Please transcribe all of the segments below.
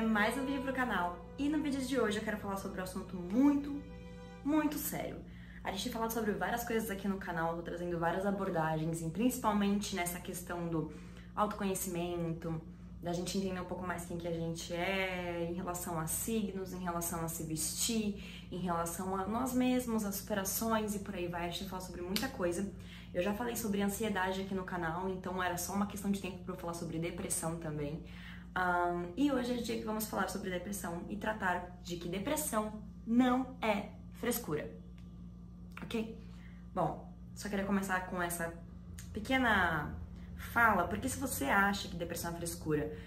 mais um vídeo pro canal. E no vídeo de hoje eu quero falar sobre um assunto muito sério. A gente tem falado sobre várias coisas aqui no canal, tô trazendo várias abordagens, e principalmente nessa questão do autoconhecimento, da gente entender um pouco mais quem que a gente é, em relação a signos, em relação a se vestir, em relação a nós mesmos, as superações e por aí vai. A gente fala sobre muita coisa. Eu já falei sobre ansiedade aqui no canal, então era só uma questão de tempo para eu falar sobre depressão também. E hoje é o dia que vamos falar sobre depressão e tratar de que depressão não é frescura, ok? Bom, só queria começar com essa pequena fala, porque se você acha que depressão é frescura,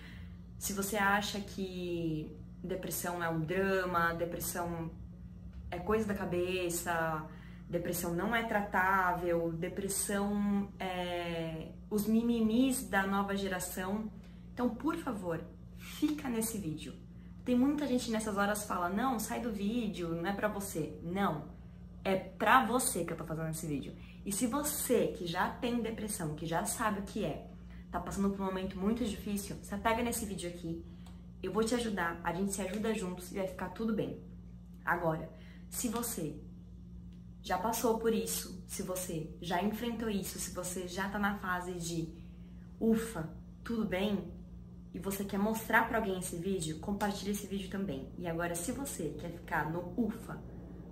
se você acha que depressão é um drama, depressão é coisa da cabeça, depressão não é tratável, depressão é os mimimis da nova geração, então, por favor, fica nesse vídeo. Tem muita gente nessas horas que fala, não, sai do vídeo, não é pra você. Não, é pra você que eu tô fazendo esse vídeo. E se você, que já tem depressão, que já sabe o que é, tá passando por um momento muito difícil, você pega nesse vídeo aqui, eu vou te ajudar, a gente se ajuda juntos e vai ficar tudo bem. Agora, se você já passou por isso, se você já enfrentou isso, se você já tá na fase de ufa, tudo bem, e você quer mostrar pra alguém esse vídeo, compartilhe esse vídeo também. E agora, se você quer ficar no ufa,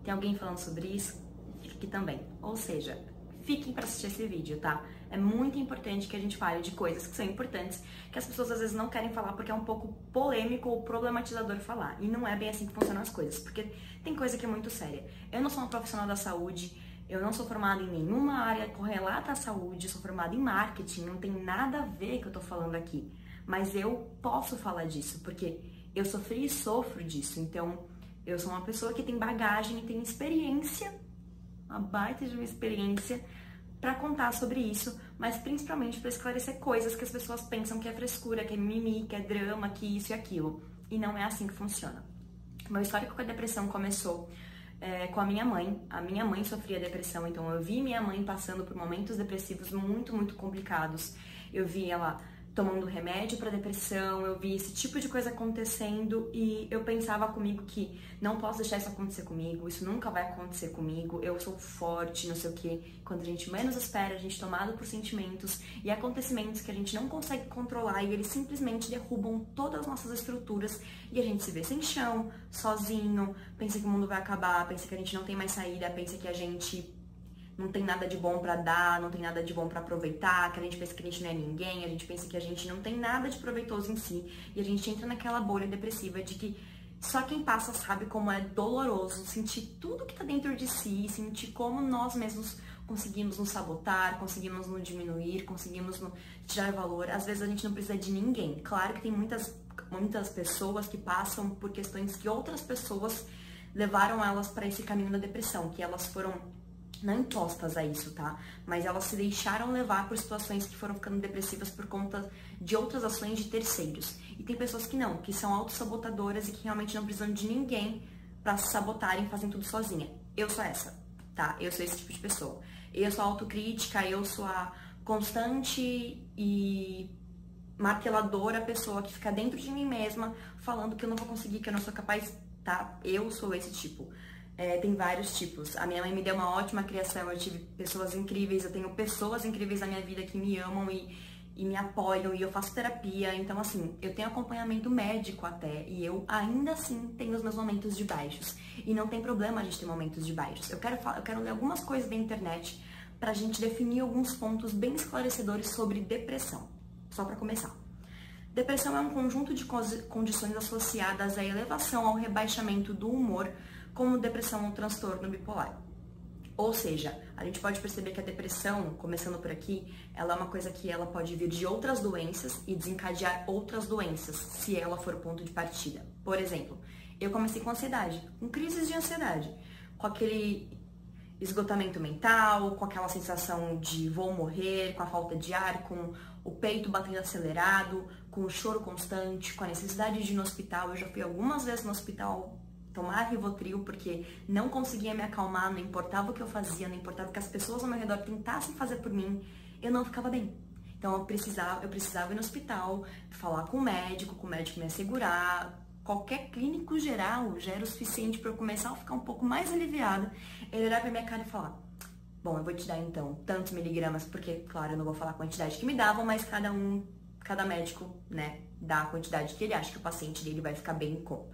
tem alguém falando sobre isso, fique aqui também. Ou seja, fiquem pra assistir esse vídeo, tá? É muito importante que a gente fale de coisas que são importantes, que as pessoas às vezes não querem falar porque é um pouco polêmico ou problematizador falar. E não é bem assim que funcionam as coisas, porque tem coisa que é muito séria. Eu não sou uma profissional da saúde, eu não sou formada em nenhuma área correlata à saúde, eu sou formada em marketing, não tem nada a ver que eu tô falando aqui. Mas eu posso falar disso, porque eu sofri e sofro disso. Então, eu sou uma pessoa que tem bagagem e tem experiência, uma baita de uma experiência pra contar sobre isso, mas principalmente pra esclarecer coisas que as pessoas pensam que é frescura, que é mimimi, que é drama, que isso e aquilo. E não é assim que funciona. Meu histórico com a depressão começou com a minha mãe. A minha mãe sofria depressão, então eu vi minha mãe passando por momentos depressivos muito complicados. Eu vi ela tomando remédio para depressão, eu vi esse tipo de coisa acontecendo e eu pensava comigo que não posso deixar isso acontecer comigo, isso nunca vai acontecer comigo, eu sou forte, não sei o que. Quando a gente menos espera, a gente é tomado por sentimentos e acontecimentos que a gente não consegue controlar e eles simplesmente derrubam todas as nossas estruturas e a gente se vê sem chão, sozinho, pensa que o mundo vai acabar, pensa que a gente não tem mais saída, pensa que a gente não tem nada de bom pra dar, não tem nada de bom pra aproveitar, que a gente pensa que a gente não é ninguém, a gente pensa que a gente não tem nada de proveitoso em si, e a gente entra naquela bolha depressiva de que só quem passa sabe como é doloroso sentir tudo que tá dentro de si, sentir como nós mesmos conseguimos nos sabotar, conseguimos nos diminuir, conseguimos nos tirar valor. Às vezes a gente não precisa de ninguém. Claro que tem muitas pessoas que passam por questões que outras pessoas levaram elas pra esse caminho da depressão, que elas foram não impostas a isso, tá? Mas elas se deixaram levar por situações que foram ficando depressivas por conta de outras ações de terceiros. E tem pessoas que não, que são autossabotadoras e que realmente não precisam de ninguém pra se sabotarem e fazem tudo sozinha. Eu sou essa, tá? Eu sou esse tipo de pessoa. Eu sou a autocrítica, eu sou a constante e marteladora pessoa que fica dentro de mim mesma falando que eu não vou conseguir, que eu não sou capaz, tá? Eu sou esse tipo. Tem vários tipos. A minha mãe me deu uma ótima criação, eu tive pessoas incríveis, eu tenho pessoas incríveis na minha vida que me amam e me apoiam, e eu faço terapia, então assim, eu tenho acompanhamento médico até, e eu ainda assim tenho os meus momentos de baixos. E não tem problema a gente ter momentos de baixos. Eu quero ler algumas coisas da internet pra gente definir alguns pontos bem esclarecedores sobre depressão. Só pra começar. Depressão é um conjunto de condições associadas à elevação ao rebaixamento do humor, como depressão ou transtorno bipolar. Ou seja, a gente pode perceber que a depressão, começando por aqui, ela é uma coisa que ela pode vir de outras doenças e desencadear outras doenças, se ela for o ponto de partida. Por exemplo, eu comecei com ansiedade, com crises de ansiedade, com aquele esgotamento mental, com aquela sensação de vou morrer, com a falta de ar, com o peito batendo acelerado, com o choro constante, com a necessidade de ir no hospital. Eu já fui algumas vezes no hospital tomar Rivotril porque não conseguia me acalmar, não importava o que eu fazia, não importava o que as pessoas ao meu redor tentassem fazer por mim, eu não ficava bem. Então eu precisava ir no hospital, falar com o médico me assegurar, qualquer clínico geral já era o suficiente para eu começar a ficar um pouco mais aliviada. Ele olhar pra minha cara e falar: bom, eu vou te dar então tantos miligramas, porque, claro, eu não vou falar a quantidade que me davam, mas cada médico, né, dá a quantidade que ele acha que o paciente dele vai ficar bem com.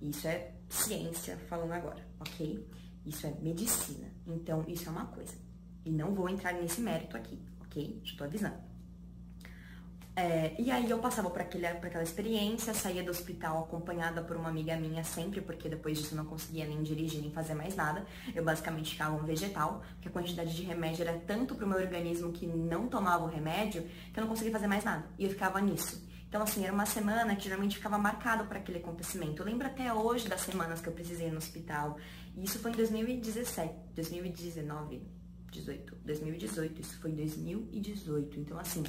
Isso é ciência falando agora, ok? Isso é medicina. Então, isso é uma coisa. E não vou entrar nesse mérito aqui, ok? Já tô avisando. E aí eu passava por aquela experiência, saía do hospital acompanhada por uma amiga minha sempre, porque depois disso eu não conseguia nem dirigir, nem fazer mais nada. Eu basicamente ficava um vegetal, porque a quantidade de remédio era tanto pro meu organismo que não tomava o remédio, que eu não conseguia fazer mais nada. E eu ficava nisso. Então, assim, era uma semana que geralmente ficava marcado para aquele acontecimento. Eu lembro até hoje das semanas que eu precisei ir no hospital. E isso foi em 2017, 2019, 2018, isso foi em 2018. Então, assim,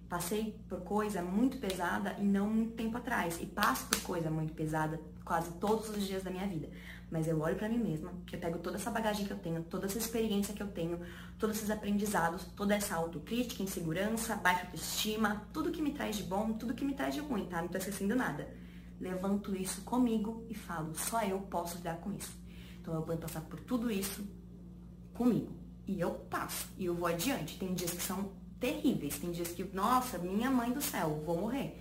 passei por coisa muito pesada e não muito tempo atrás. E passo por coisa muito pesada quase todos os dias da minha vida. Mas eu olho pra mim mesma, eu pego toda essa bagagem que eu tenho, toda essa experiência que eu tenho, todos esses aprendizados, toda essa autocrítica, insegurança, baixa autoestima, tudo que me traz de bom, tudo que me traz de ruim, tá? Não tô esquecendo nada. Levanto isso comigo e falo: só eu posso lidar com isso. Então eu vou passar por tudo isso comigo. E eu passo, e eu vou adiante. Tem dias que são terríveis, tem dias que, nossa, minha mãe do céu, vou morrer.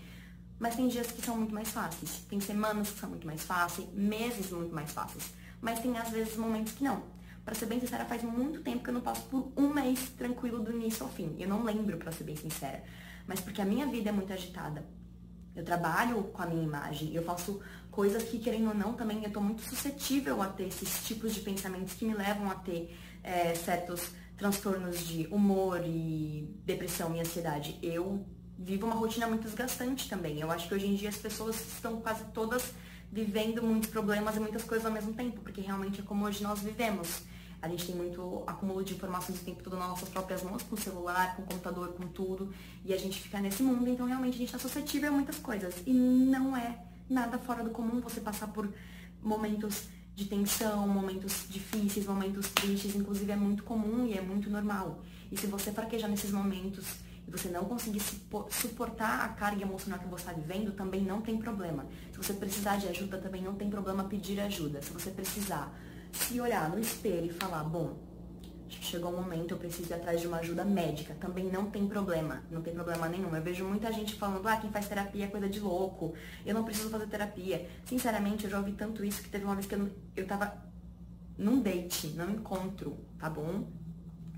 Mas tem dias que são muito mais fáceis, tem semanas que são muito mais fáceis, meses muito mais fáceis. Mas tem às vezes momentos que não. Pra ser bem sincera, faz muito tempo que eu não passo por um mês tranquilo do início ao fim. Eu não lembro, pra ser bem sincera. Mas porque a minha vida é muito agitada. Eu trabalho com a minha imagem, eu faço coisas que, querendo ou não, também eu tô muito suscetível a ter esses tipos de pensamentos que me levam a ter certos transtornos de humor e depressão e ansiedade. Eu vivo uma rotina muito desgastante também. Eu acho que hoje em dia as pessoas estão quase todas vivendo muitos problemas e muitas coisas ao mesmo tempo, porque realmente é como hoje nós vivemos. A gente tem muito acúmulo de informações o tempo todo nas nossas próprias mãos, com o celular, com o computador, com tudo, e a gente fica nesse mundo, então realmente a gente está suscetível a muitas coisas. E não é nada fora do comum você passar por momentos de tensão, momentos difíceis, momentos tristes, inclusive é muito comum e é muito normal. E se você fraquejar nesses momentos e você não conseguir suportar a carga emocional que você está vivendo, também não tem problema. Se você precisar de ajuda, também não tem problema pedir ajuda. Se você precisar se olhar no espelho e falar: bom, acho que chegou um momento, eu preciso ir atrás de uma ajuda médica, também não tem problema, não tem problema nenhum. Eu vejo muita gente falando: quem faz terapia é coisa de louco, eu não preciso fazer terapia. Sinceramente, eu já ouvi tanto isso que teve uma vez que eu tava num date, num encontro, tá bom?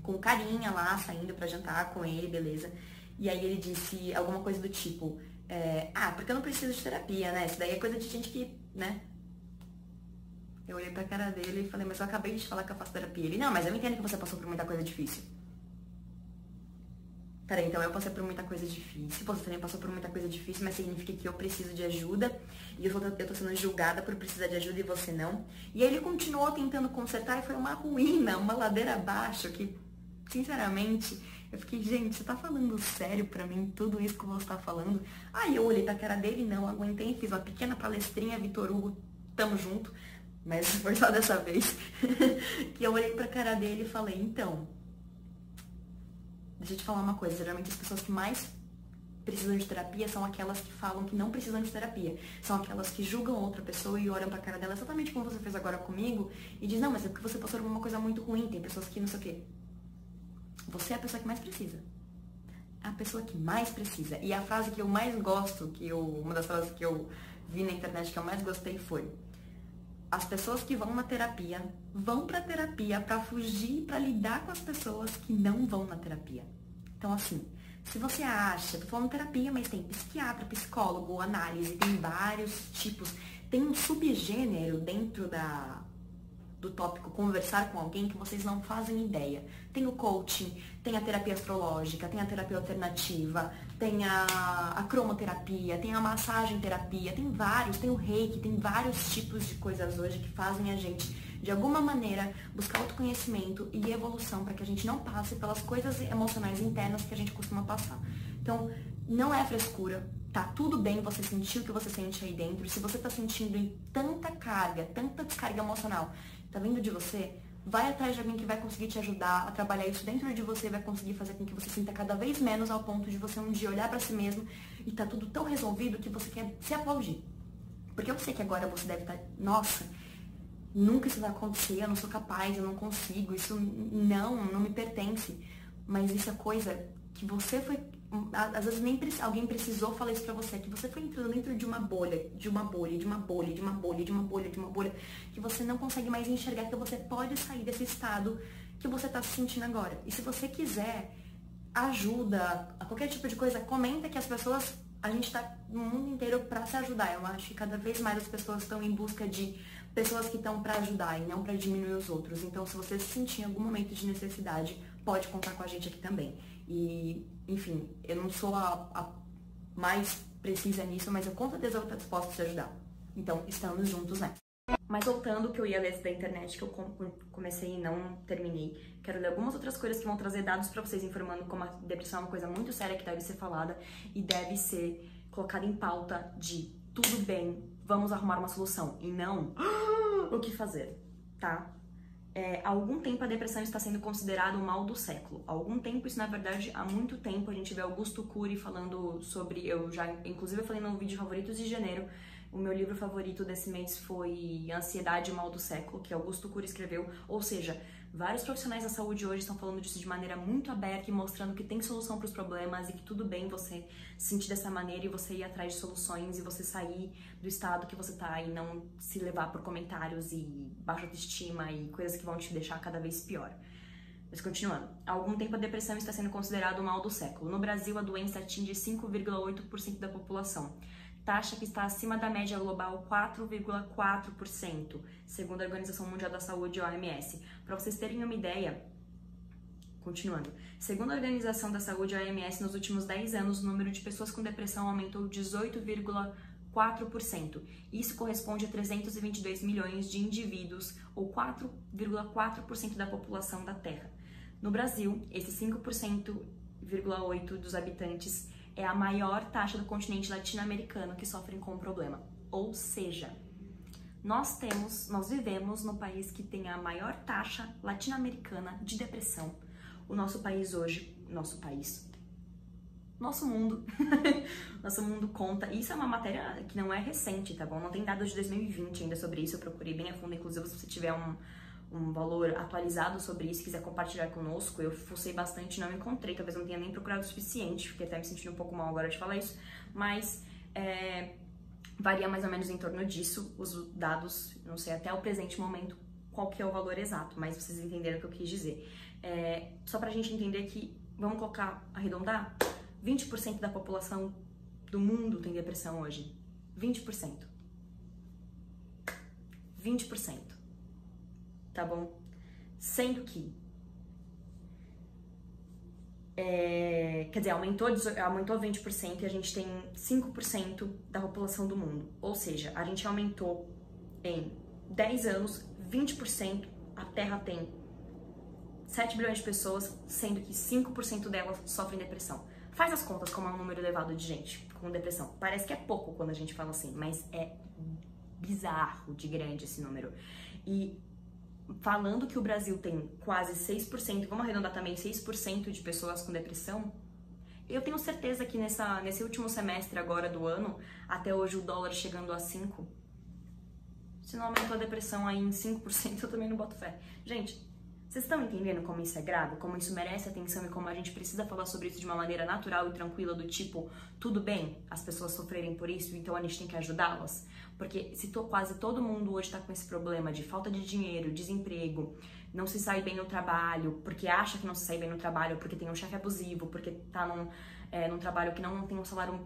Com carinha lá, saindo pra jantar com ele, beleza. E aí ele disse alguma coisa do tipo: porque eu não preciso de terapia, né? Isso daí é coisa de gente que, né? Eu olhei pra cara dele e falei: mas eu acabei de te falar que eu faço terapia. Ele: não, mas eu entendo que você passou por muita coisa difícil. Peraí, então eu passei por muita coisa difícil, você também passou por muita coisa difícil, mas significa que eu preciso de ajuda e eu tô sendo julgada por precisar de ajuda e você não. E aí ele continuou tentando consertar e foi uma ruína, uma ladeira abaixo que, sinceramente, eu fiquei: gente, você tá falando sério pra mim tudo isso que você tá falando? Aí eu olhei pra cara dele, não aguentei, fiz uma pequena palestrinha: Vitor Hugo, tamo junto. Mas foi só dessa vez que eu olhei pra cara dele e falei: então, deixa eu te falar uma coisa, geralmente as pessoas que mais precisam de terapia são aquelas que falam que não precisam de terapia. São aquelas que julgam outra pessoa e olham pra cara dela exatamente como você fez agora comigo e diz: não, mas é porque você passou por uma coisa muito ruim, tem pessoas que não sei o quê. Você é a pessoa que mais precisa. A pessoa que mais precisa. E a frase que eu mais gosto, uma das frases que eu vi na internet que eu mais gostei foi: as pessoas que vão na terapia vão pra terapia pra fugir, pra lidar com as pessoas que não vão na terapia. Então, assim, se você acha, tô falando terapia, mas tem psiquiatra, psicólogo, análise, tem vários tipos, tem um subgênero dentro do tópico conversar com alguém que vocês não fazem ideia. Tem o coaching, tem a terapia astrológica, tem a terapia alternativa, tem a cromoterapia, tem a massagem terapia, tem vários, tem o reiki, tem vários tipos de coisas hoje que fazem a gente, de alguma maneira, buscar autoconhecimento e evolução para que a gente não passe pelas coisas emocionais internas que a gente costuma passar. Então, não é frescura, tá tudo bem você sentir o que você sente aí dentro. Se você tá sentindo tanta descarga emocional, tá vindo de você, vai atrás de alguém que vai conseguir te ajudar a trabalhar isso dentro de você, vai conseguir fazer com que você sinta cada vez menos, ao ponto de você um dia olhar pra si mesmo e tá tudo tão resolvido que você quer se aplaudir. Porque eu sei que agora você deve estar, nossa, nunca isso vai acontecer, eu não sou capaz, eu não consigo, isso não me pertence. Mas isso é coisa que você foi, às vezes nem alguém precisou falar isso pra você, que você foi entrando dentro de uma bolha, de uma bolha, de uma bolha, de uma bolha, de uma bolha, de uma bolha, que você não consegue mais enxergar que você pode sair desse estado que você tá se sentindo agora. E se você quiser ajuda, a qualquer tipo de coisa, comenta que as pessoas, a gente tá no mundo inteiro pra se ajudar. Eu acho que cada vez mais as pessoas estão em busca de pessoas que estão pra ajudar e não pra diminuir os outros. Então, se você se sentir em algum momento de necessidade, pode contar com a gente aqui também. E, enfim, eu não sou a mais precisa nisso, mas eu com certeza vou estar disposta a te ajudar. Então, estamos juntos, né? Mas voltando, que eu ia ler da internet, que eu comecei e não terminei, quero ler algumas outras coisas que vão trazer dados pra vocês, informando como a depressão é uma coisa muito séria que deve ser falada e deve ser colocada em pauta de tudo bem, vamos arrumar uma solução, e não o que fazer, tá? Há algum tempo a depressão está sendo considerada o mal do século. Há algum tempo, isso na verdade, há muito tempo, a gente vê Augusto Cury falando sobre, inclusive eu falei no vídeo Favoritos de Janeiro, o meu livro favorito desse mês foi Ansiedade e o Mal do Século, que Augusto Cury escreveu, ou seja, vários profissionais da saúde hoje estão falando disso de maneira muito aberta e mostrando que tem solução para os problemas e que tudo bem você se sentir dessa maneira e você ir atrás de soluções e você sair do estado que você tá e não se levar por comentários e baixa autoestima e coisas que vão te deixar cada vez pior. Mas continuando, há algum tempo a depressão está sendo considerada o mal do século. No Brasil, a doença atinge 5,8% da população. Taxa que está acima da média global, 4,4%, segundo a Organização Mundial da Saúde, OMS. Para vocês terem uma ideia, continuando, segundo a Organização da Saúde, OMS, nos últimos 10 anos, o número de pessoas com depressão aumentou 18,4%. Isso corresponde a 322 milhões de indivíduos, ou 4,4% da população da Terra. No Brasil, esse 5,8% dos habitantes é a maior taxa do continente latino-americano que sofrem com o problema. Ou seja, nós vivemos no país que tem a maior taxa latino-americana de depressão. O nosso país hoje, nosso mundo, nosso mundo conta. Isso é uma matéria que não é recente, tá bom? Não tem dados de 2020 ainda sobre isso, eu procurei bem a fundo, inclusive se você tiver um valor atualizado sobre isso, quiser compartilhar conosco, eu fucei bastante, não encontrei, talvez não tenha nem procurado o suficiente, fiquei até me sentindo um pouco mal agora de falar isso, mas varia mais ou menos em torno disso, os dados, não sei até o presente momento qual que é o valor exato, mas vocês entenderam o que eu quis dizer. Só pra gente entender que, vamos colocar, arredondar, 20% da população do mundo tem depressão hoje, 20%. 20%. Tá bom? Sendo que, quer dizer, aumentou 20% e a gente tem 5% da população do mundo. Ou seja, a gente aumentou em 10 anos, 20%, a Terra tem 7 bilhões de pessoas, sendo que 5% delas sofrem depressão. Faz as contas como é um número elevado de gente com depressão. Parece que é pouco quando a gente fala assim, mas é bizarro de grande esse número. E falando que o Brasil tem quase 6%, vamos arredondar também, 6% de pessoas com depressão, eu tenho certeza que nesse último semestre agora do ano, até hoje o dólar chegando a 5, se não aumentou a depressão aí em 5%, eu também não boto fé. Gente, vocês estão entendendo como isso é grave, como isso merece atenção e como a gente precisa falar sobre isso de uma maneira natural e tranquila, do tipo, tudo bem as pessoas sofrerem por isso, então a gente tem que ajudá-las? Porque se quase todo mundo hoje tá com esse problema de falta de dinheiro, desemprego, não se sai bem no trabalho, porque acha que não se sai bem no trabalho, porque tem um chefe abusivo, porque tá num trabalho que não tem um salário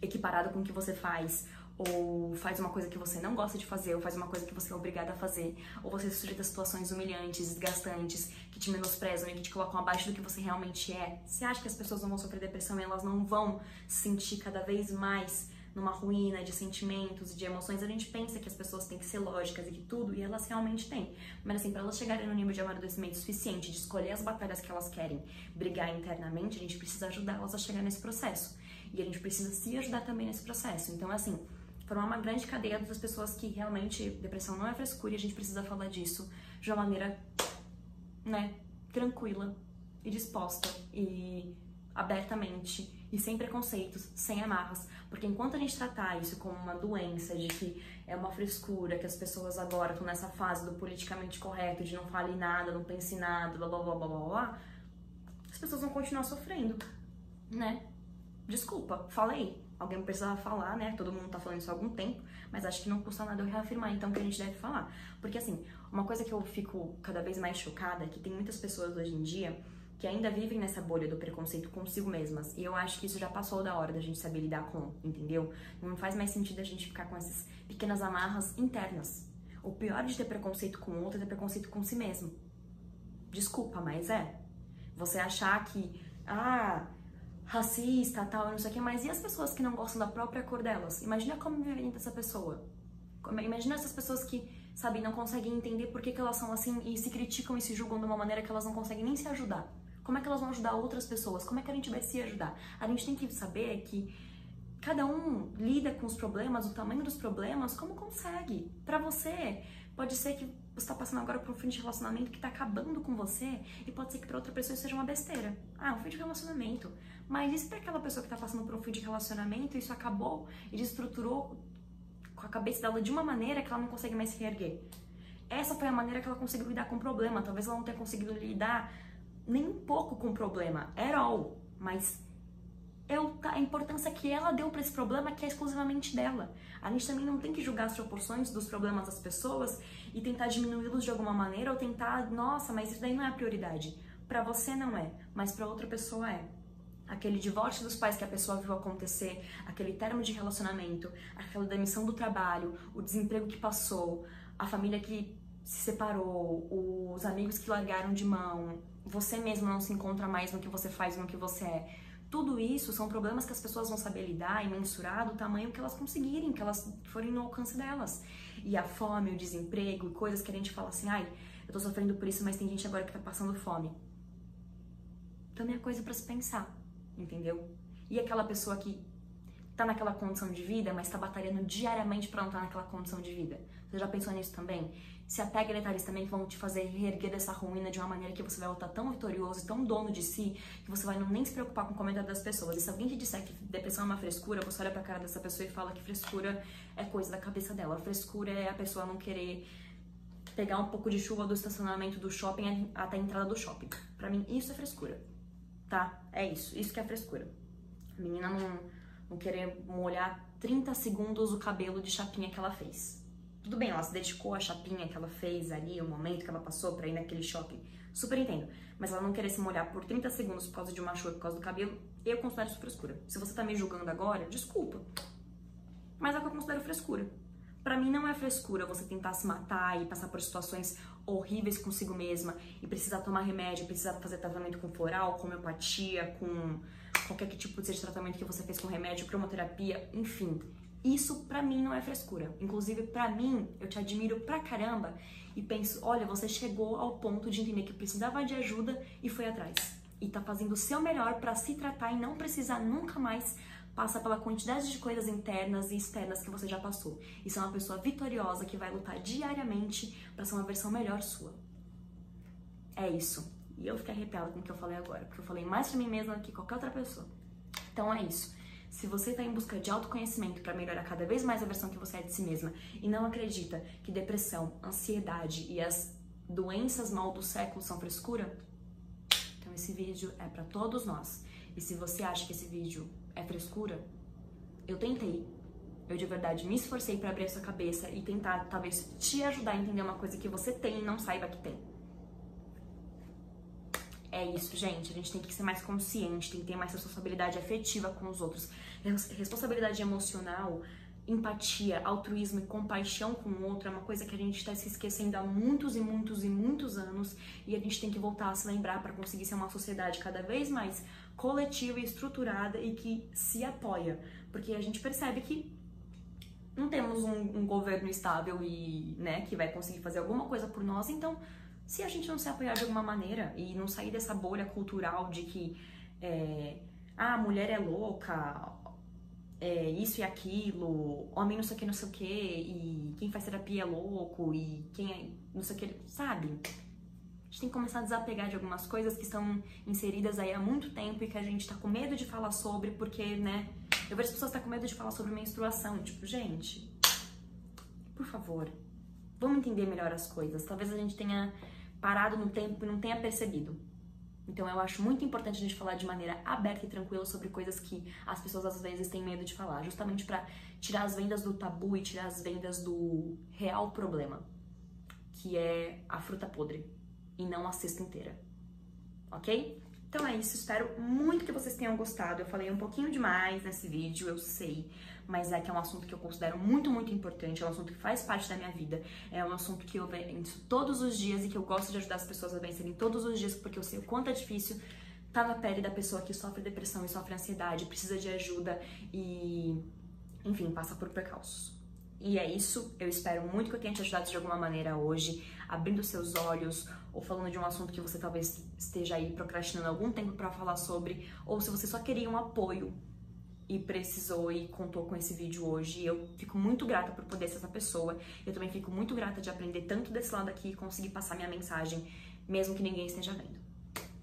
equiparado com o que você faz, ou faz uma coisa que você não gosta de fazer, ou faz uma coisa que você é obrigada a fazer, ou você se sujeita a situações humilhantes, desgastantes, que te menosprezam e que te colocam abaixo do que você realmente é. Você acha que as pessoas não vão sofrer depressão e elas não vão se sentir cada vez mais numa ruína de sentimentos e de emoções? A gente pensa que as pessoas têm que ser lógicas e que tudo, e elas realmente têm. Mas assim, para elas chegarem no nível de amadurecimento suficiente, de escolher as batalhas que elas querem brigar internamente, a gente precisa ajudá-las a chegar nesse processo. E a gente precisa se ajudar também nesse processo. Então, assim, formar uma grande cadeia das pessoas que realmente depressão não é frescura e a gente precisa falar disso de uma maneira, né, tranquila e disposta e abertamente e sem preconceitos, sem amarras, porque enquanto a gente tratar isso como uma doença, de que é uma frescura, que as pessoas agora estão nessa fase do politicamente correto, de não fale nada, não pense nada, blá blá blá blá blá blá, as pessoas vão continuar sofrendo, né? Desculpa, falei. Alguém precisava falar, né? Todo mundo tá falando isso há algum tempo, mas acho que não custa nada eu reafirmar, então, que a gente deve falar. Porque, assim, uma coisa que eu fico cada vez mais chocada é que tem muitas pessoas hoje em dia que ainda vivem nessa bolha do preconceito consigo mesmas. E eu acho que isso já passou da hora da gente saber lidar com, entendeu? Não faz mais sentido a gente ficar com essas pequenas amarras internas. O pior de ter preconceito com o outro é ter preconceito com si mesmo. Desculpa, mas é. Você achar que, racista, tal, não sei o que, mas e as pessoas que não gostam da própria cor delas? Imagina como viveria dessa pessoa. Imagina essas pessoas que, sabe, não conseguem entender por que elas são assim e se criticam e se julgam de uma maneira que elas não conseguem nem se ajudar. Como é que elas vão ajudar outras pessoas? Como é que a gente vai se ajudar? A gente tem que saber que cada um lida com os problemas, o tamanho dos problemas, como consegue. Pra você, pode ser que você tá passando agora por um fim de relacionamento que tá acabando com você, e pode ser que pra outra pessoa isso seja uma besteira. Um fim de relacionamento. Mas e se pra aquela pessoa que tá passando por um fim de relacionamento, isso acabou e desestruturou com a cabeça dela de uma maneira que ela não consegue mais se reerguer? Essa foi a maneira que ela conseguiu lidar com o problema. Talvez ela não tenha conseguido lidar nem um pouco com o problema, at all. Mas a importância que ela deu pra esse problema, que é exclusivamente dela. A gente também não tem que julgar as proporções dos problemas das pessoas e tentar diminuí-los de alguma maneira ou tentar, nossa, mas isso daí não é a prioridade. Pra você não é, mas pra outra pessoa é. Aquele divórcio dos pais que a pessoa viu acontecer, aquele término de relacionamento, aquela demissão do trabalho, o desemprego que passou, a família que se separou, os amigos que largaram de mão, você mesmo não se encontra mais no que você faz, no que você é. Tudo isso são problemas que as pessoas vão saber lidar e mensurar do tamanho que elas conseguirem, que elas forem no alcance delas. E a fome, o desemprego, coisas que a gente fala assim, eu tô sofrendo por isso, mas tem gente agora que tá passando fome. Também é coisa pra se pensar, entendeu? E aquela pessoa que tá naquela condição de vida, mas tá batalhando diariamente pra não estar naquela condição de vida. Você já pensou nisso também? Se apega a detalhes também que vão te fazer reerguer dessa ruína de uma maneira que você vai voltar tão vitorioso e tão dono de si, que você vai nem se preocupar com o comentário das pessoas. E se alguém te disser que depressão é uma frescura, você olha pra cara dessa pessoa e fala que frescura é coisa da cabeça dela. Frescura é a pessoa não querer pegar um pouco de chuva do estacionamento do shopping até a entrada do shopping. Pra mim, isso é frescura, tá? É isso que é frescura. A menina não querer molhar 30 segundos o cabelo de chapinha que ela fez. Tudo bem, ela se dedicou à chapinha que ela fez ali, o momento que ela passou pra ir naquele shopping. Super entendo. Mas ela não querer se molhar por 30 segundos por causa de uma chuva, por causa do cabelo, eu considero isso frescura. Se você tá me julgando agora, desculpa. Mas é o que eu considero frescura. Pra mim não é frescura você tentar se matar e passar por situações horríveis consigo mesma e precisar tomar remédio, precisar fazer tratamento com floral, com homeopatia, com qualquer tipo de tratamento que você fez com remédio, cromoterapia, enfim. Isso pra mim não é frescura. Inclusive, pra mim, eu te admiro pra caramba e penso, olha, você chegou ao ponto de entender que precisava de ajuda e foi atrás. E tá fazendo o seu melhor pra se tratar e não precisar nunca mais passar pela quantidade de coisas internas e externas que você já passou. Isso é uma pessoa vitoriosa que vai lutar diariamente pra ser uma versão melhor sua. É isso. E eu fiquei arrepiada com o que eu falei agora, porque eu falei mais pra mim mesma do que qualquer outra pessoa. Então é isso. Se você está em busca de autoconhecimento para melhorar cada vez mais a versão que você é de si mesma e não acredita que depressão, ansiedade e as doenças mal do século são frescura, então esse vídeo é para todos nós. E se você acha que esse vídeo é frescura, eu tentei. Eu de verdade me esforcei para abrir a sua cabeça e tentar talvez te ajudar a entender uma coisa que você tem e não saiba que tem. É isso, gente. A gente tem que ser mais consciente, tem que ter mais responsabilidade afetiva com os outros. Responsabilidade emocional, empatia, altruísmo e compaixão com o outro é uma coisa que a gente está se esquecendo há muitos e muitos e muitos anos e a gente tem que voltar a se lembrar para conseguir ser uma sociedade cada vez mais coletiva e estruturada e que se apoia. Porque a gente percebe que não temos um governo estável e, né, que vai conseguir fazer alguma coisa por nós, então se a gente não se apoiar de alguma maneira e não sair dessa bolha cultural de que a mulher é louca, isso e aquilo, homem não sei o que, e quem faz terapia é louco, e quem é não sei o que, sabe? gente tem que começar a desapegar de algumas coisas que estão inseridas aí há muito tempo e que a gente tá com medo de falar sobre, porque, né, eu vejo as pessoas tá com medo de falar sobre menstruação, tipo, gente, por favor, vamos entender melhor as coisas. Talvez a gente tenha parado no tempo e não tenha percebido. Então eu acho muito importante a gente falar de maneira aberta e tranquila sobre coisas que as pessoas às vezes têm medo de falar, justamente pra tirar as vendas do tabu e tirar as vendas do real problema, que é a fruta podre e não a cesta inteira, ok? Então é isso, espero muito que vocês tenham gostado. Eu falei um pouquinho demais nesse vídeo, eu sei, mas é que é um assunto que eu considero muito, muito importante, é um assunto que faz parte da minha vida, é um assunto que eu venço todos os dias e que eu gosto de ajudar as pessoas a vencerem todos os dias, porque eu sei o quanto é difícil tá na pele da pessoa que sofre depressão e sofre ansiedade, precisa de ajuda e, enfim, passa por percalços. E é isso, eu espero muito que eu tenha te ajudado de alguma maneira hoje, abrindo seus olhos, ou falando de um assunto que você talvez esteja aí procrastinando algum tempo pra falar sobre, ou se você só queria um apoio e precisou e contou com esse vídeo hoje. Eu fico muito grata por poder ser essa pessoa, eu também fico muito grata de aprender tanto desse lado aqui e conseguir passar minha mensagem, mesmo que ninguém esteja vendo.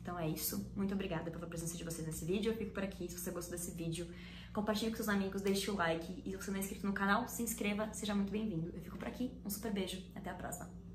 Então é isso, muito obrigada pela presença de vocês nesse vídeo, eu fico por aqui. Se você gostou desse vídeo, compartilhe com seus amigos, deixe o like, e se você não é inscrito no canal, se inscreva, seja muito bem-vindo. Eu fico por aqui, um super beijo, até a próxima!